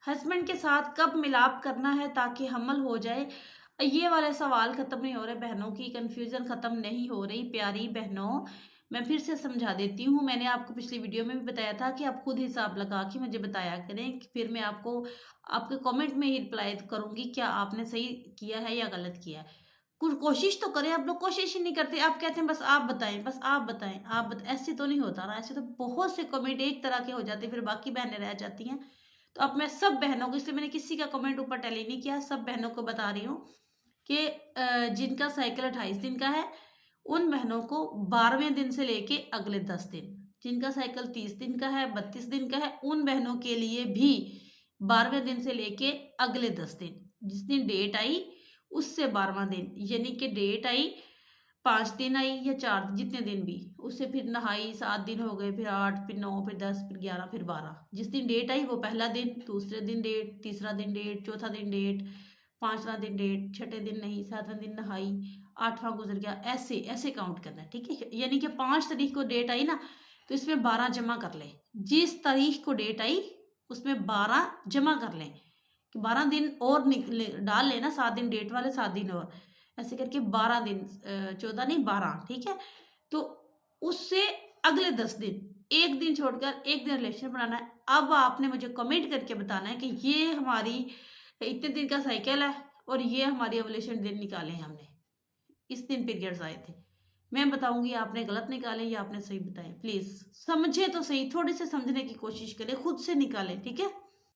Husband के साथ कब मिलाप करना है ताकि हमल हो जाए? ये वाले सवाल खत्म नहीं हो रहे बहनों की कंफ्यूजन खत्म नहीं हो रही प्यारी बहनों। मैं फिर से समझा देती हूँ, मैंने आपको पिछली वीडियो में भी बताया था कि आप खुद हिसाब लगा के मुझे बताया करें कि फिर मैं आपको आपके कमेंट में ही रिप्लाई करूंगी क्या आपने सही किया है या गलत किया है। कुछ कोशिश तो करें, आप लोग कोशिश ही नहीं करते, आप कहते हैं बस आप बताएं, बस आप बताएं, ऐसे तो नहीं होता ना, ऐसे तो बहुत से कमेंट एक तरह के हो जाते हैं फिर बाकी बहनें रह जाती हैं। तो अब मैं सब बहनों को, इसलिए मैंने किसी का कमेंट ऊपर टैली नहीं किया, सब बहनों को बता रही हूँ कि जिनका साइकिल 28 दिन का है उन बहनों को 12वें दिन से लेके अगले 10 दिन, जिनका साइकिल 30 दिन का है, 32 दिन का है, उन बहनों के लिए भी 12वें दिन से लेके अगले 10 दिन, जिस दिन डेट आई उससे 12वां दिन, यानी कि डेट आई 5 दिन आई या 4, जितने दिन भी, उससे फिर नहाई 7 दिन हो गए, फिर 8, फिर 9, फिर 10, फिर 11, फिर 12, जिस दिन डेट आई वो पहला दिन, दूसरे दिन डेट, तीसरा दिन डेट, चौथा दिन डेट, 5वां दिन डेट, छठे दिन नहीं, 7वां दिन नहाई, 8वां गुजर गया, ऐसे ऐसे काउंट करना है, ठीक है। यानी कि 5 तारीख को डेट आई ना, तो इसमें 12 जमा कर लें, जिस तारीख को डेट आई उसमें 12 जमा कर लें, कि 12 दिन और निकले डाल लेना, 7 दिन डेट वाले, 7 दिन और, ऐसे करके 12 दिन, 14 नहीं 12, ठीक है। तो उससे अगले 10 दिन, एक दिन छोड़कर एक दिन रिलेशन बनाना है। अब आपने मुझे कमेंट करके बताना है कि ये हमारी इतने दिन का साइकिल है और ये हमारी ओवुलेशन दिन निकाले हैं हमने, इस दिन पीरियड्स आए थे। मैं बताऊंगी आपने गलत निकाले या आपने सही बताए। प्लीज समझे तो सही, थोड़े से समझने की कोशिश करें, खुद से निकालें, ठीक है।